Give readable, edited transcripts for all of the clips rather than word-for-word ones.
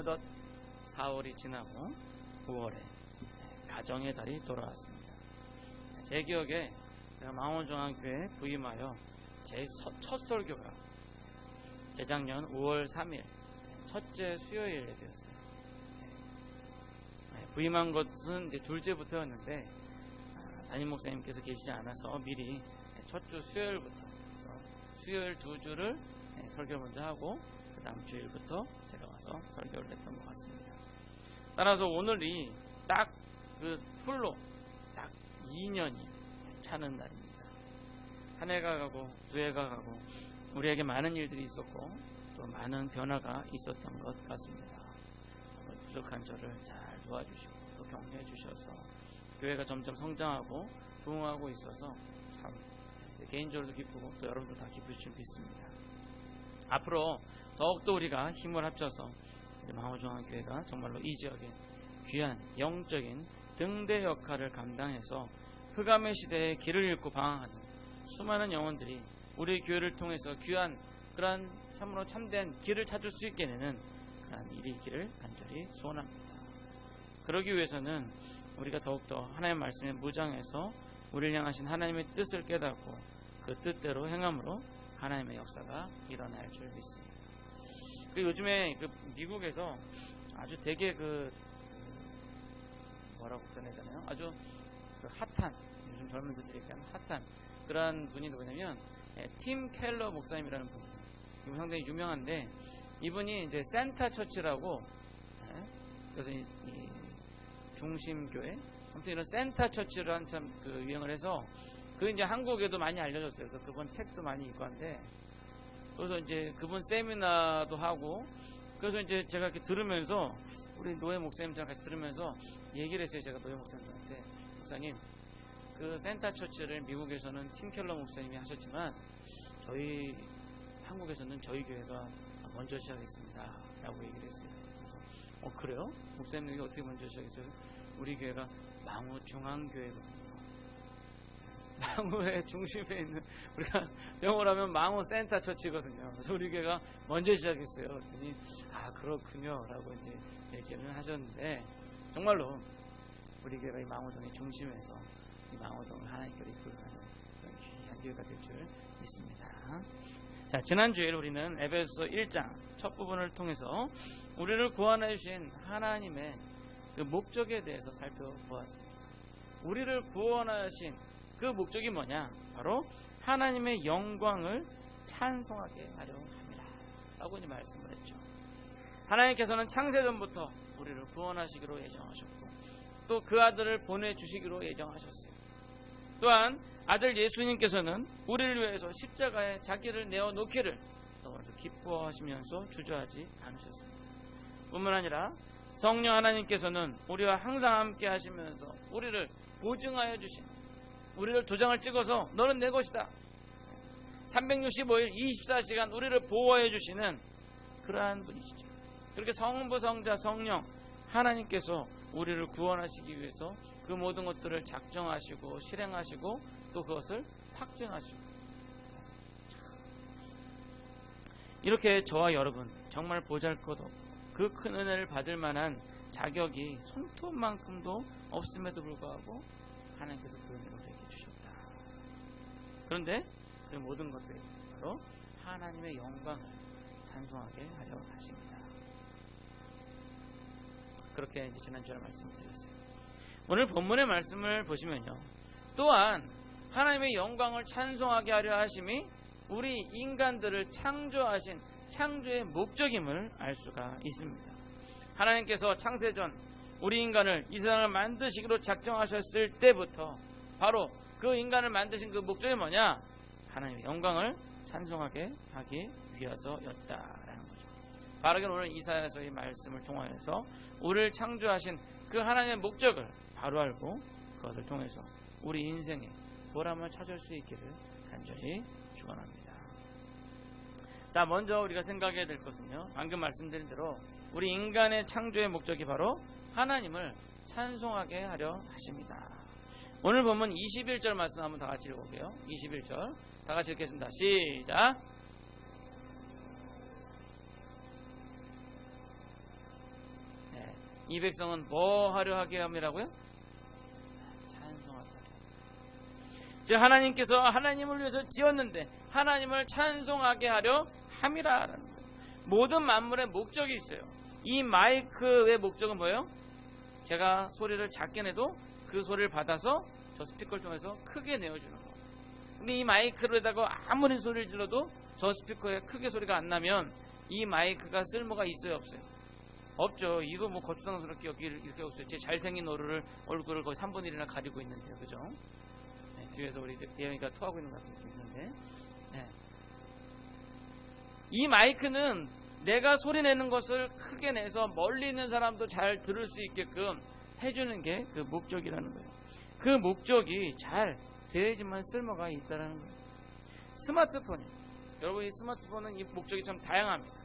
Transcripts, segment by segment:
어느덧 4월이 지나고 5월에 가정의 달이 돌아왔습니다. 제 기억에 제가 망원중앙교회에 부임하여 제 첫 설교가 재작년 5월 3일 첫째 수요일에 되었어요. 부임한 것은 이제 둘째부터였는데 담임 목사님께서 계시지 않아서 미리 첫 주 수요일부터 수요일 2주를 설교 먼저 하고 그 다음 주일부터 제가 와서 설교를 했던 것 같습니다. 따라서 오늘이 딱 그 풀로 딱 2년이 차는 날입니다. 한 해가 가고 두 해가 가고 우리에게 많은 일들이 있었고 또 많은 변화가 있었던 것 같습니다. 부족한 저를 잘 도와주시고 또 격려해 주셔서 교회가 점점 성장하고 부흥하고 있어서 참 개인적으로도 기쁘고 또 여러분도 다 기쁘실 줄 믿습니다. 앞으로 더욱더 우리가 힘을 합쳐서 망원중앙교회가 정말로 이 지역에 귀한 영적인 등대 역할을 감당해서 흑암의 시대에 길을 잃고 방황하는 수많은 영혼들이 우리 교회를 통해서 귀한 그러한 참으로 참된 길을 찾을 수 있게 되는 그러한 일이 있기를 간절히 소원합니다. 그러기 위해서는 우리가 더욱더 하나님의 말씀에 무장해서 우리를 향하신 하나님의 뜻을 깨닫고 그 뜻대로 행함으로 하나님의 역사가 일어날 줄 믿습니다. 요즘에 미국에서 아주 되게 뭐라고 표현해야 되나요? 아주 핫한, 요즘 젊은이들에게 핫한 그러한 분이 누구냐면 팀 켈러 목사님이라는 분이에요. 이분 상당히 유명한데 이분이 이제 센터 처치라고 그래서 이 중심교회 아무튼 이런 센터 처치를 참 유행을 해서 그 이제 한국에도 많이 알려졌어요. 그래서 그분 책도 많이 읽고 한데 그래서 이제 그분 세미나도 하고 그래서 이제 제가 이렇게 들으면서 우리 노예 목사님들랑 같이 들으면서 얘기를 했어요. 제가 노예 목사님들한테 목사님 그 센터 처치를 미국에서는 팀 켈러 목사님이 하셨지만 저희 한국에서는 저희 교회가 먼저 시작했습니다 라고 얘기를 했어요. 그래서 그래요? 목사님들이 어떻게 먼저 시작했어요? 우리 교회가 망우중앙교회거든요. 망우의 중심에 있는 우리가 영어로 하면 망우 센터 처치거든요. 그래서 우리 교회가 먼저 시작했어요. 그랬더니 그렇군요 라고 이제 얘기를 하셨는데 정말로 우리 교회가 이 망우동의 중심에서 이 망우동을 하나님께로 이끌어가는 그런 귀한 교회가 될 줄 믿습니다. 자, 지난주에 우리는 에베소서 1장 첫 부분을 통해서 우리를 구원해 주신 하나님의 그 목적에 대해서 살펴보았습니다. 우리를 구원하신 그 목적이 뭐냐? 바로 하나님의 영광을 찬송하게 하려 합니다 라고 이제 말씀을 했죠. 하나님께서는 창세전부터 우리를 구원하시기로 예정하셨고 또 그 아들을 보내주시기로 예정하셨어요. 또한 아들 예수님께서는 우리를 위해서 십자가에 자기를 내어놓기를 너무 기뻐하시면서 주저하지 않으셨습니다. 뿐만 아니라 성령 하나님께서는 우리와 항상 함께 하시면서 우리를 보증하여 주신 우리를 도장을 찍어서 너는 내 것이다 365일 24시간 우리를 보호해 주시는 그러한 분이시죠. 그렇게 성부 성자 성령 하나님께서 우리를 구원하시기 위해서 그 모든 것들을 작정하시고 실행하시고 또 그것을 확증하시고 이렇게 저와 여러분 정말 보잘것없고 그 큰 은혜를 받을 만한 자격이 손톱만큼도 없음에도 불구하고 하나님께서 그 은혜를 우리에게 주셨다. 그런데 그 모든 것들이 바로 하나님의 영광을 찬송하게 하려 하십니다. 그렇게 이제 지난주에 말씀을 드렸어요. 오늘 본문의 말씀을 보시면요. 또한 하나님의 영광을 찬송하게 하려 하심이 우리 인간들을 창조하신 창조의 목적임을 알 수가 있습니다. 하나님께서 창세전 우리 인간을 이 세상을 만드시기로 작정하셨을 때부터 바로 그 인간을 만드신 그 목적이 뭐냐? 하나님의 영광을 찬송하게 하기 위해서였다라는 거죠. 바르게 오늘 이사야서의 말씀을 통하여서 우리를 창조하신 그 하나님의 목적을 바로 알고 그것을 통해서 우리 인생에 보람을 찾을 수 있기를 간절히 축원합니다. 자, 먼저 우리가 생각해야 될 것은요. 방금 말씀드린 대로 우리 인간의 창조의 목적이 바로 하나님을 찬송하게 하려 하십니다. 오늘 보면 21절 말씀 한번 다 같이 읽어볼게요. 21절 다 같이 읽겠습니다. 시작. 이 백성은 뭐 하려 하게 함이라고요? 찬송하게 하려. 즉 하나님께서 하나님을 위해서 지었는데 하나님을 찬송하게 하려 함이라는 거예요. 모든 만물의 목적이 있어요. 이 마이크의 목적은 뭐예요? 제가 소리를 작게 내도 그 소리를 받아서 저 스피커를 통해서 크게 내어주는 거. 근데 이 마이크로에다가 아무리 소리를 질러도 저 스피커에 크게 소리가 안 나면 이 마이크가 쓸모가 있어요, 없어요? 없죠. 이거 뭐 거추장스럽게 여기 이렇게 없어요. 제 잘생긴 얼굴을 거의 3분의 1이나 가리고 있는데요, 그죠? 네, 뒤에서 우리 예영이가 토하고 있는 것 같은데, 네. 이 마이크는 내가 소리 내는 것을 크게 내서 멀리 있는 사람도 잘 들을 수 있게끔 해주는 게 그 목적이라는 거예요. 그 목적이 잘 되어야지만 쓸모가 있다는 거예요. 스마트폰이, 여러분 이 스마트폰은 이 목적이 참 다양합니다.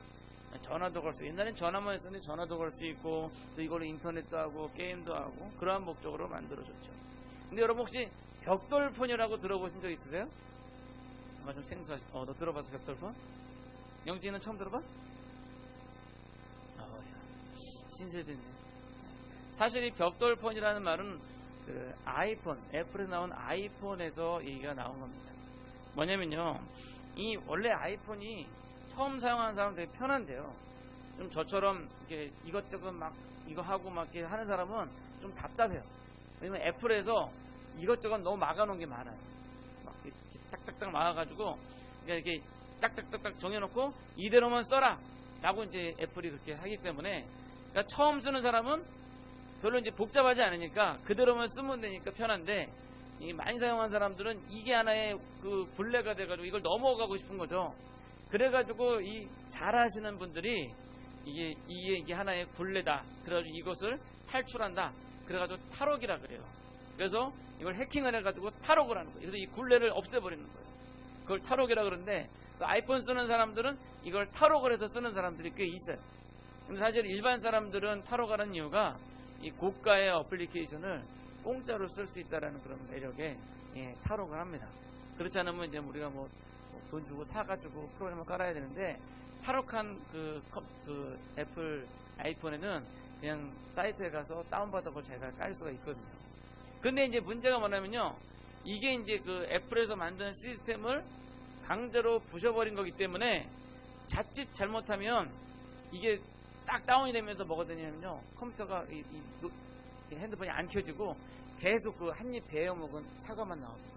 전화도 걸 수, 옛날엔 전화만 했었는데 전화도 걸 수 있고 또 이걸로 인터넷도 하고 게임도 하고 그러한 목적으로 만들어졌죠. 근데 여러분 혹시 벽돌폰이라고 들어보신 적 있으세요? 아마 좀 생소하시. 너 들어봤어 벽돌폰? 영진이는 처음 들어봐? 신세대네. 사실 이 벽돌폰이라는 말은 그 아이폰, 애플에 나온 아이폰에서 얘기가 나온 겁니다. 뭐냐면요, 이 원래 아이폰이 처음 사용하는 사람은 되게 편한데요. 좀 저처럼 이렇게 이것저것 막 이거 하고 막 이렇게 하는 사람은 좀 답답해요. 왜냐면 애플에서 이것저것 너무 막아놓은 게 많아요. 막 이렇게 딱딱딱 막아가지고 이렇게 딱딱딱딱 정해놓고 이대로만 써라 라고 이제 애플이 그렇게 하기 때문에, 그러니까 처음 쓰는 사람은 별로 이제 복잡하지 않으니까 그대로만 쓰면 되니까 편한데, 이 많이 사용한 사람들은 이게 하나의 그 굴레가 돼가지고 이걸 넘어가고 싶은 거죠. 그래가지고 이 잘하시는 분들이 이게 하나의 굴레다. 그래가지고 이것을 탈출한다. 그래가지고 탈옥이라 그래요. 그래서 이걸 해킹을 해가지고 탈옥을 하는 거예요. 그래서 이 굴레를 없애버리는 거예요. 그걸 탈옥이라 그러는데, 아이폰 쓰는 사람들은 이걸 탈옥을 해서 쓰는 사람들이 꽤 있어요. 근데 사실 일반 사람들은 탈옥하는 이유가 이 고가의 어플리케이션을 공짜로 쓸 수 있다는 그런 매력에 탈옥을 합니다. 그렇지 않으면 이제 우리가 뭐 돈 주고 사가지고 프로그램을 깔아야 되는데, 탈옥한 그 애플 아이폰에는 그냥 사이트에 가서 다운받아서 제가 깔 수가 있거든요. 근데 이제 문제가 뭐냐면요, 이게 이제 그 애플에서 만든 시스템을 강제로 부셔버린 거기 때문에 자칫 잘못하면 이게 딱 다운이 되면서 뭐가 되냐면요, 컴퓨터가 이 핸드폰이 안 켜지고 계속 그 한 입 베어 먹은 사과만 나옵니다.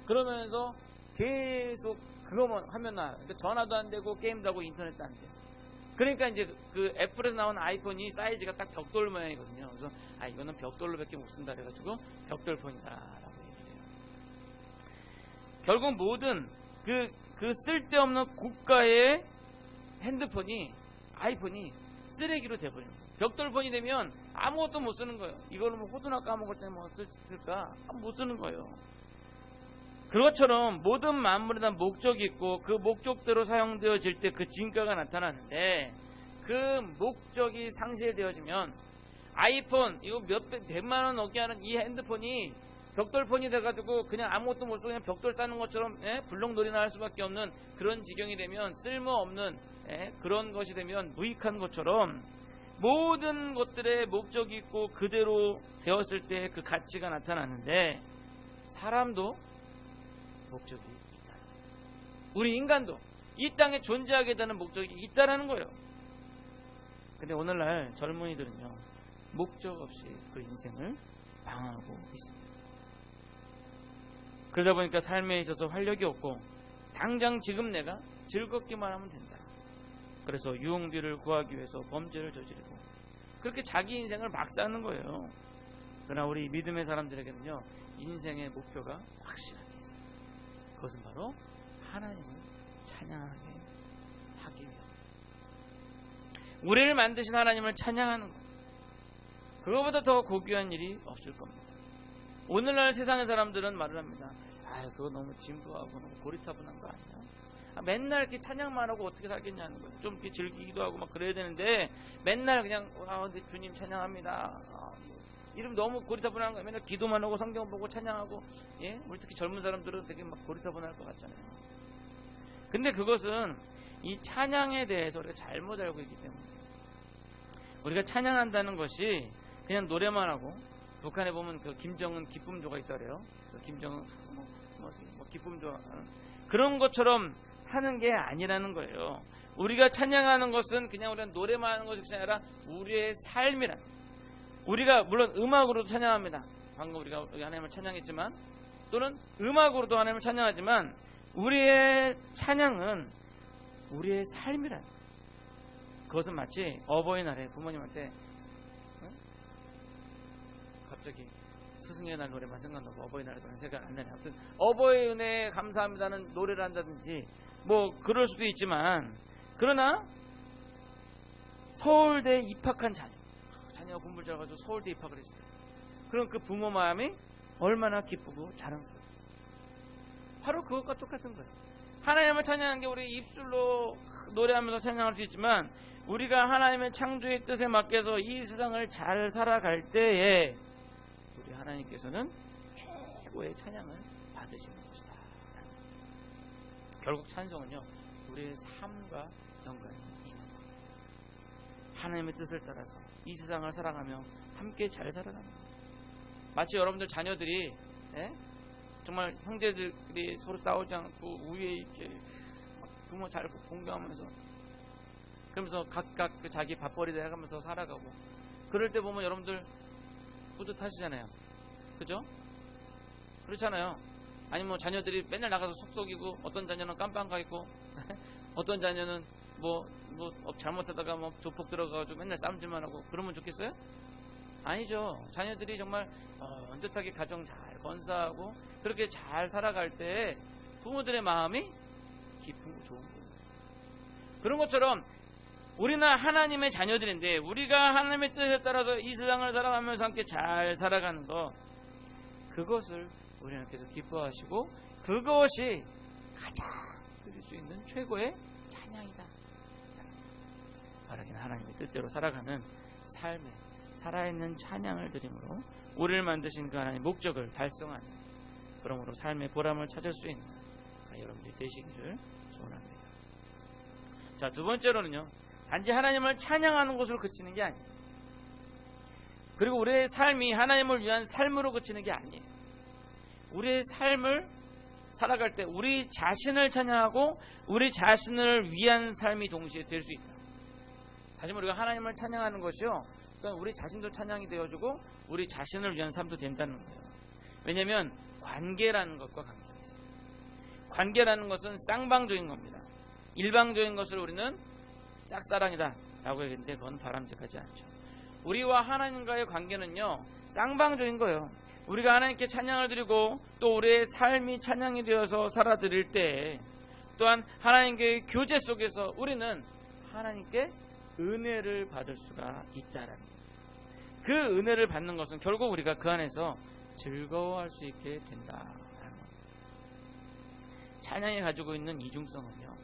그러면서 계속 그거만 하면 나와요. 그러니까 전화도 안 되고 게임도 하고 인터넷도 안 돼요. 그러니까 이제 그 애플에서 나온 아이폰이 사이즈가 딱 벽돌 모양이거든요. 그래서 이거는 벽돌로밖에 못 쓴다 그래가지고 벽돌폰이다라고 얘기를 해요. 결국 모든 그 쓸데없는 고가의 핸드폰이, 아이폰이 쓰레기로 돼버리는 거예요. 벽돌폰이 되면 아무것도 못 쓰는 거예요. 이걸로 뭐 호두나 까먹을 때 뭐 쓸까? 못 쓰는 거예요. 그것처럼 모든 만물에 대한 목적이 있고 그 목적대로 사용되어질 때 그 진가가 나타나는데, 그 목적이 상실되어지면 아이폰 이거 백만 원 넘게 하는 이 핸드폰이 벽돌폰이 돼가지고 그냥 아무것도 못 쓰고 그냥 벽돌 싸는 것처럼 불렁놀이나 할 수밖에 없는 그런 지경이 되면, 쓸모없는 그런 것이 되면 무익한 것처럼 모든 것들의 목적이 있고 그대로 되었을 때 그 가치가 나타나는데, 사람도 목적이 있다. 우리 인간도 이 땅에 존재하게 되는 목적이 있다라는 거예요. 근데 오늘날 젊은이들은요, 목적 없이 그 인생을 망하고 있습니다. 그러다 보니까 삶에 있어서 활력이 없고 당장 지금 내가 즐겁기만 하면 된다. 그래서 유흥비를 구하기 위해서 범죄를 저지르고 그렇게 자기 인생을 막 사는 거예요. 그러나 우리 믿음의 사람들에게는요, 인생의 목표가 확실하게 있어요. 그것은 바로 하나님을 찬양하게 하기 위함. 우리를 만드신 하나님을 찬양하는 것, 그거보다 더 고귀한 일이 없을 겁니다. 오늘날 세상의 사람들은 말을 합니다. 그거 너무 진부하고 너무 고리타분한 거 아니야? 맨날 이렇게 찬양만 하고 어떻게 살겠냐는 거예요. 좀 이렇게 즐기기도 하고 막 그래야 되는데 맨날 그냥 주님 찬양합니다. 이름 너무 고리타분한 거예요. 맨날 기도만 하고 성경 보고 찬양하고, 우리 특히 젊은 사람들은 되게 막 고리타분할 것 같잖아요. 근데 그것은 이 찬양에 대해서 우리가 잘못 알고 있기 때문에, 우리가 찬양한다는 것이 그냥 노래만 하고, 북한에 보면 그 김정은 기쁨조가 있더래요. 그 김정은 기쁨조 그런 것처럼 하는 게 아니라는 거예요. 우리가 찬양하는 것은 그냥 우리가 노래만 하는 것이 아니라 우리의 삶이라. 우리가 물론 음악으로도 찬양합니다. 방금 우리가 하나님을 찬양했지만, 또는 음악으로도 하나님을 찬양하지만, 우리의 찬양은 우리의 삶이라. 그것은 마치 어버이날에 부모님한테 갑자기 스승의 날 노래만 생각나고 어버이날에 노래 생각 안 나냐. 아무튼 어버이 은혜에 감사합니다는 노래를 한다든지 뭐 그럴 수도 있지만, 그러나 서울대에 입학한 자녀가 공부를 잘해가지고 서울대 입학을 했어요. 그럼 그 부모 마음이 얼마나 기쁘고 자랑스러워요. 바로 그것과 똑같은 거예요. 하나님을 찬양하는 게 우리 입술로 노래하면서 찬양할 수 있지만, 우리가 하나님의 창조의 뜻에 맡겨서 이 세상을 잘 살아갈 때에 우리 하나님께서는 최고의 찬양을 받으시는 것이다. 결국 찬송은요, 우리의 삶과 연관이 있는 거예요. 하나님의 뜻을 따라서 이 세상을 살아가며 함께 잘 살아가는 거예요. 마치 여러분들 자녀들이 정말 형제들이 서로 싸우지 않고 우위에 있게 부모 잘 공경하면서, 그러면서 각각 그 자기 밥벌이를 해가면서 살아가고, 그럴 때 보면 여러분들 뿌듯하시잖아요. 그죠? 그렇잖아요. 아니면 자녀들이 맨날 나가서 속속이고, 어떤 자녀는 깜빵 가 있고 어떤 자녀는 뭐 잘못하다가 뭐 조폭 들어가가지고 맨날 싸움질만 하고, 그러면 좋겠어요? 아니죠. 자녀들이 정말 언뜻하게 가정 잘 건사하고 그렇게 잘 살아갈 때 부모들의 마음이 기쁘고 좋은 거예요. 그런 것처럼 우리는 하나님의 자녀들인데, 우리가 하나님의 뜻에 따라서 이 세상을 살아가면서 함께 잘 살아가는 것, 그것을 우리 하나님께서 기뻐하시고, 그것이 가장 드릴 수 있는 최고의 찬양이다. 바라기는 하나님의 뜻대로 살아가는 삶에 살아있는 찬양을 드림으로 우리를 만드신 그 하나님의 목적을 달성하는, 그러므로 삶의 보람을 찾을 수 있는 여러분들이 되시기를 소원합니다. 자, 두 번째로는요, 단지 하나님을 찬양하는 것으로 그치는 게 아니에요. 그리고 우리의 삶이 하나님을 위한 삶으로 그치는 게 아니에요. 우리의 삶을 살아갈 때 우리 자신을 찬양하고 우리 자신을 위한 삶이 동시에 될 수 있다. 다시 말해, 우리가 하나님을 찬양하는 것이요, 그러니까 우리 자신도 찬양이 되어주고 우리 자신을 위한 삶도 된다는 거예요. 왜냐하면 관계라는 것과 관계가 있어요. 관계라는 것은 쌍방적인 겁니다. 일방적인 것을 우리는 짝사랑이다 라고 얘기했는데, 그건 바람직하지 않죠. 우리와 하나님과의 관계는요, 쌍방적인 거예요. 우리가 하나님께 찬양을 드리고 또 우리의 삶이 찬양이 되어서 살아드릴 때, 또한 하나님과의 교제 속에서 우리는 하나님께 은혜를 받을 수가 있다라는 거예요. 그 은혜를 받는 것은 결국 우리가 그 안에서 즐거워할 수 있게 된다라는 겁니다. 찬양이 가지고 있는 이중성은요,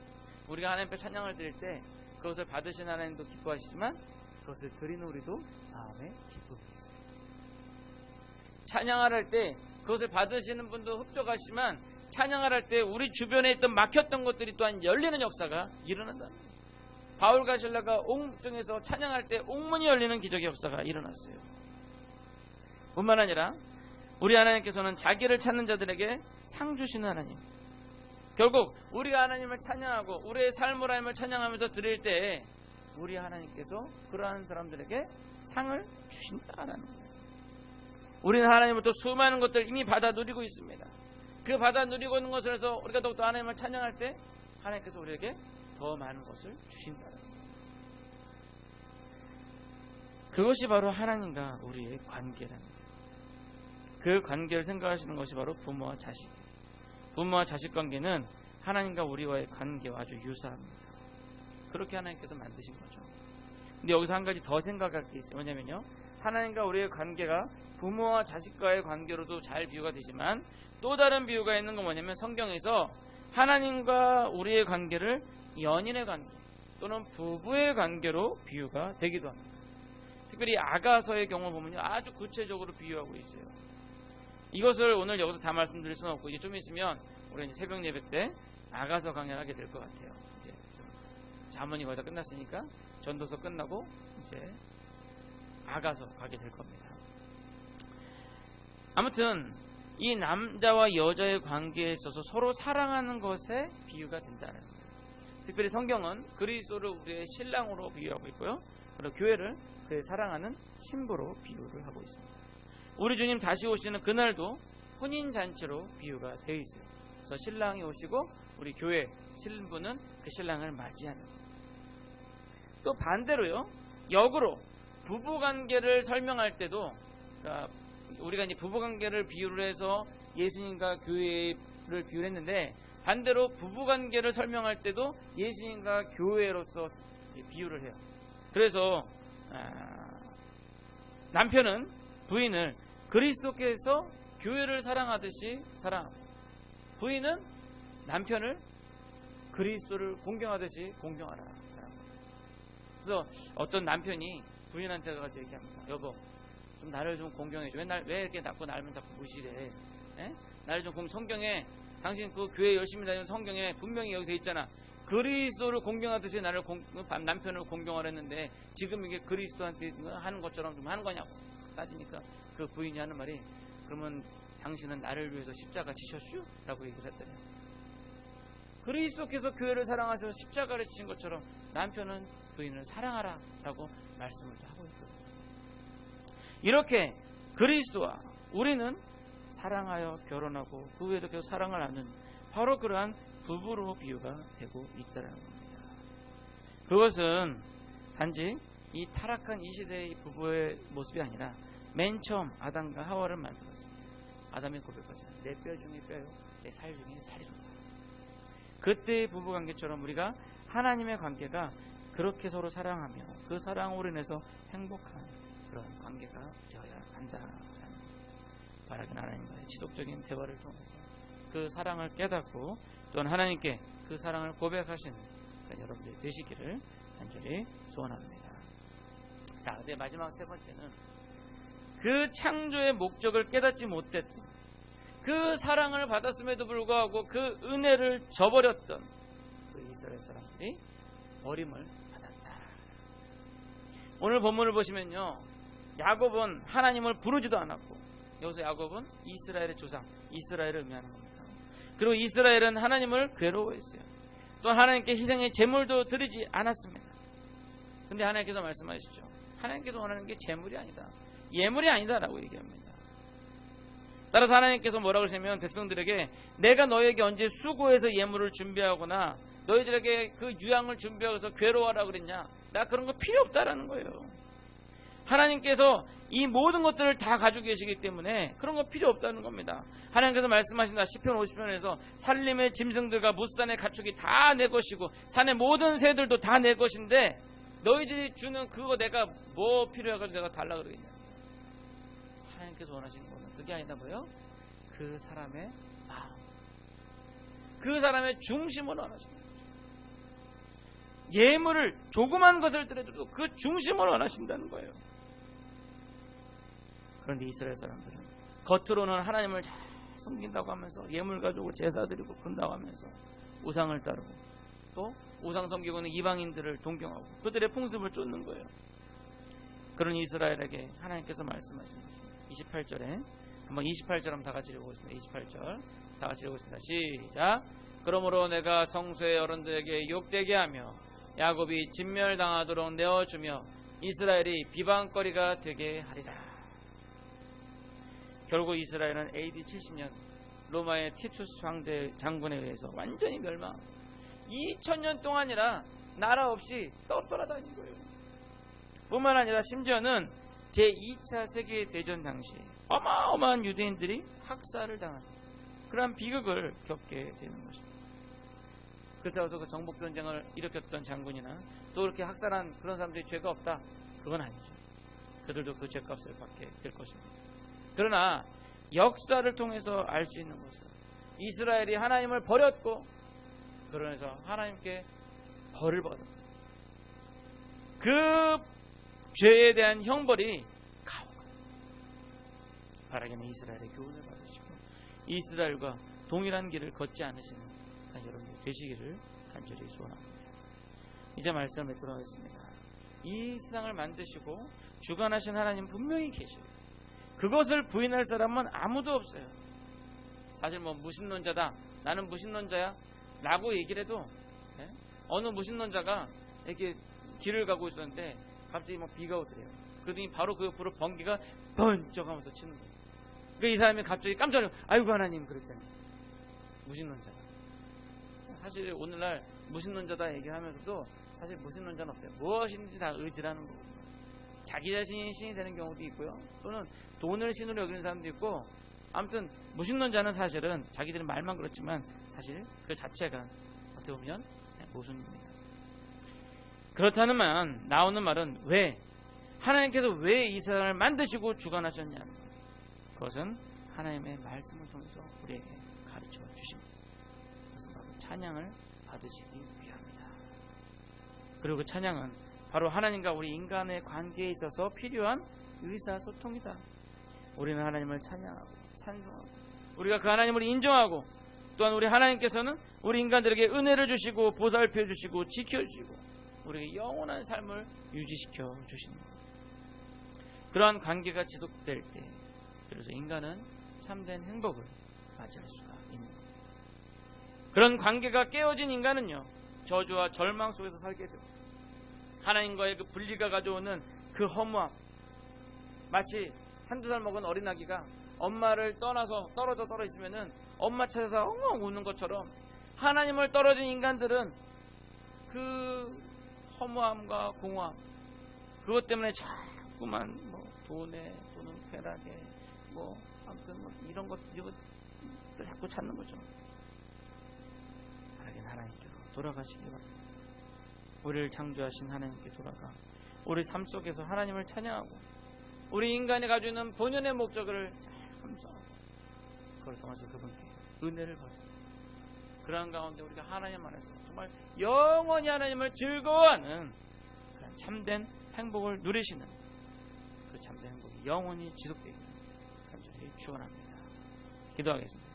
우리가 하나님 앞에 찬양을 드릴 때 그것을 받으신 하나님도 기뻐하시지만, 그것을 드리는 우리도 마음에 기쁨이 있어요. 찬양을 할 때 그것을 받으시는 분도 흡족하시지만, 찬양을 할 때 우리 주변에 있던 막혔던 것들이 또한 열리는 역사가 일어난다는 거예요. 바울과 실라가 옥중에서 찬양할 때 옥문이 열리는 기적의 역사가 일어났어요. 뿐만 아니라 우리 하나님께서는 자기를 찾는 자들에게 상 주시는 하나님. 결국 우리가 하나님을 찬양하고 우리의 삶을 하나님을 찬양하면서 드릴 때 우리 하나님께서 그러한 사람들에게 상을 주신다라는 거예요. 우리는 하나님으로부터 수많은 것들을 이미 받아 누리고 있습니다. 그 받아 누리고 있는 것을 해서 우리가 더욱더 하나님을 찬양할 때 하나님께서 우리에게 더 많은 것을 주신다는 거예요. 그것이 바로 하나님과 우리의 관계라는 거예요. 그 관계를 생각하시는 것이 바로 부모와 자식이에요. 부모와 자식 관계는 하나님과 우리와의 관계와 아주 유사합니다. 그렇게 하나님께서 만드신 거죠. 근데 여기서 한 가지 더 생각할 게 있어요. 뭐냐면요, 하나님과 우리의 관계가 부모와 자식과의 관계로도 잘 비유가 되지만, 또 다른 비유가 있는 건 뭐냐면, 성경에서 하나님과 우리의 관계를 연인의 관계 또는 부부의 관계로 비유가 되기도 합니다. 특별히 아가서의 경우 보면요, 아주 구체적으로 비유하고 있어요. 이것을 오늘 여기서 다 말씀드릴 수는 없고, 이제 좀 있으면 우리 이제 새벽 예배 때 아가서 강연을 하게 될 것 같아요. 이제 자문이 거의 다 끝났으니까 전도서 끝나고 이제 아가서 가게 될 겁니다. 아무튼 이 남자와 여자의 관계에 있어서 서로 사랑하는 것에 비유가 된다는 거예요. 특별히 성경은 그리스도를 우리의 신랑으로 비유하고 있고요. 그리고 교회를 그의 사랑하는 신부로 비유를 하고 있습니다. 우리 주님 다시 오시는 그날도 혼인잔치로 비유가 되어 있어요. 그래서 신랑이 오시고 우리 교회 신부는 그 신랑을 맞이하는 거예요. 또 반대로요. 역으로 부부관계를 설명할 때도, 그러니까 우리가 이제 부부관계를 비유를 해서 예수님과 교회를 비유를 했는데, 반대로 부부관계를 설명할 때도 예수님과 교회로서 비유를 해요. 그래서 남편은 부인을 그리스도께서 교회를 사랑하듯이 사랑하고, 부인은 남편을 그리스도를 공경하듯이 공경하라. 그래서 어떤 남편이 부인한테 가서 얘기합니다. 여보, 좀 나를 좀 공경해줘. 왜 이렇게 자꾸 나를 자꾸 무시해? 에? 나를 좀 성경에, 당신 그 교회 열심히 다니는 성경에 분명히 여기 돼 있잖아. 그리스도를 공경하듯이 남편을 공경하랬는데 지금 이게 그리스도한테 하는 것처럼 좀 하는 거냐고 따지니까 그 부인이 하는 말이, 그러면 당신은 나를 위해서 십자가 지셨슈? 라고 얘기를 했더니, 그리스도께서 교회를 사랑하셔서 십자가를 지신 것처럼 남편은 부인을 사랑하라 라고 말씀을 하고 있거든요. 이렇게 그리스도와 우리는 사랑하여 결혼하고 그 후에도 계속 사랑을 나누는 바로 그러한 부부로 비유가 되고 있다는 겁니다. 그것은 단지 이 타락한 이 시대의 부부의 모습이 아니라 맨 처음 아담과 하와를 만들었습니다. 아담이 고백하잖아요. 내 뼈 중에 뼈요, 내 살 중에 살이로다. 그때의 부부관계처럼 우리가 하나님의 관계가 그렇게 서로 사랑하며 그 사랑으로 인해서 행복한 그런 관계가 되어야 한다라는 바라긴 하나님과의 지속적인 대화를 통해서 그 사랑을 깨닫고 또한 하나님께 그 사랑을 고백하시는 여러분들이 되시기를 간절히 소원합니다. 자, 이제 마지막 세 번째는 그 창조의 목적을 깨닫지 못했던, 그 사랑을 받았음에도 불구하고 그 은혜를 저버렸던 그 이스라엘 사람들이 버림을 받았다. 오늘 본문을 보시면요, 야곱은 하나님을 부르지도 않았고, 여기서 야곱은 이스라엘의 조상, 이스라엘을 의미하는 겁니다. 그리고 이스라엘은 하나님을 괴로워했어요. 또한 하나님께 희생의 제물도 드리지 않았습니다. 근데 하나님께서 말씀하시죠. 하나님께서 원하는 게 제물이 아니다, 예물이 아니다라고 얘기합니다. 따라서 하나님께서 뭐라고 하시냐면, 백성들에게 내가 너에게 언제 수고해서 예물을 준비하거나 너희들에게 그 유향을 준비하고서 괴로워하라 그랬냐? 나 그런 거 필요 없다라는 거예요. 하나님께서 이 모든 것들을 다 가지고 계시기 때문에 그런 거 필요 없다는 겁니다. 하나님께서 말씀하신다. 시편 50편에서 산림의 짐승들과 무산의 가축이 다 내 것이고 산의 모든 새들도 다 내 것인데 너희들이 주는 그거 내가 뭐 필요해가지고 내가 달라 그러겠냐. 하나님께서 원하시는 거는 그게 아니다 뭐요? 그 사람의 마음, 그 사람의 중심을 원하시는 거죠. 예물을 조그만 것을 드려도 그 중심을 원하신다는 거예요. 그런데 이스라엘 사람들은 겉으로는 하나님을 잘 섬긴다고 하면서 예물 가지고 제사 드리고 그런다고 하면서 우상을 따르고 또 우상 섬기고 있는 이방인들을 동경하고 그들의 풍습을 쫓는 거예요. 그런 이스라엘에게 하나님께서 말씀하시는 거죠. 28절에 한번 28절 한번 다 같이 읽어보겠습니다. 28절 다 같이 읽어보겠습니다. 시작. 그러므로 내가 성소의 어른들에게 욕되게 하며 야곱이 진멸당하도록 내어주며 이스라엘이 비방거리가 되게 하리라. 결국 이스라엘은 AD 70년 로마의 티투스 황제 장군에 의해서 완전히 멸망, 2000년 동안이라 나라 없이 떠돌아다닌 거예요. 뿐만 아니라 심지어는 제2차 세계대전 당시 어마어마한 유대인들이 학살을 당하는 그런 비극을 겪게 되는 것입니다. 그렇다고 해서 그 정복전쟁을 일으켰던 장군이나 또 그렇게 학살한 그런 사람들이 죄가 없다, 그건 아니죠. 그들도 그 죄값을 받게 될 것입니다. 그러나 역사를 통해서 알 수 있는 것은 이스라엘이 하나님을 버렸고 그러면서 하나님께 벌을 받았다. 그 죄에 대한 형벌이 가혹하다. 바라기는 이스라엘의 교훈을 받으시고 이스라엘과 동일한 길을 걷지 않으시는 여러분들 되시기를 간절히 소원합니다. 이제 말씀을 들어가겠습니다. 이 세상을 만드시고 주관하신 하나님 분명히 계셔요. 그것을 부인할 사람은 아무도 없어요. 사실 뭐 무신론자다, 나는 무신론자야 라고 얘기를 해도 어느 무신론자가 이렇게 길을 가고 있었는데 갑자기 막 비가 오더래요. 그러더니 바로 그 옆으로 번개가 번쩍하면서 치는 거예요. 그러니까 이 사람이 갑자기 깜짝 놀라서 아이고 하나님 그랬잖아요. 무신론자가. 사실 오늘날 무신론자다 얘기하면서도 사실 무신론자는 없어요. 무엇인지 다 의지라는 거고, 자기 자신이 신이 되는 경우도 있고요, 또는 돈을 신으로 여기는 사람도 있고, 아무튼 무신론자는 사실은 자기들은 말만 그렇지만 사실 그 자체가 어떻게 보면 모순입니다. 그렇다는 말, 나오는 말은 왜 하나님께서 왜 이 세상을 만드시고 주관하셨냐는 거예요. 그것은 하나님의 말씀을 통해서 우리에게 가르쳐 주십니다. 그것은 바로 찬양을 받으시기 위함이다. 그리고 그 찬양은 바로 하나님과 우리 인간의 관계에 있어서 필요한 의사소통이다. 우리는 하나님을 찬양하고 찬송하고 우리가 그 하나님을 인정하고, 또한 우리 하나님께서는 우리 인간들에게 은혜를 주시고 보살펴 주시고 지켜주시고 우리에게 영원한 삶을 유지시켜 주십니다. 그러한 관계가 지속될 때 그래서 인간은 참된 행복을 맞이할 수가 있는 겁니다. 그런 관계가 깨어진 인간은요, 저주와 절망 속에서 살게 되고 하나님과의 그 분리가 가져오는 그 허무함, 마치 한두 살 먹은 어린아기가 엄마를 떠나서 떨어져 있으면은 엄마 찾아서 엉엉 우는 것처럼 하나님을 떨어진 인간들은 그 허무함과 공허함, 그것 때문에 자꾸만 뭐 돈에 또는 쾌락에 뭐 아무튼 뭐 이런 것 자꾸 찾는 거죠. 하나님께로 돌아가시기 바랍니다. 우리를 창조하신 하나님께 돌아가 우리 삶 속에서 하나님을 찬양하고 우리 인간이 가지고 있는 본연의 목적을 잘 감사하고 그걸 통해서 그분께 은혜를 받습니다. 그러한 가운데 우리가 하나님 안에서 정말 영원히 하나님을 즐거워하는 그런 참된 행복을 누리시는 그 참된 행복이 영원히 지속되기를 간절히 축원합니다. 기도하겠습니다.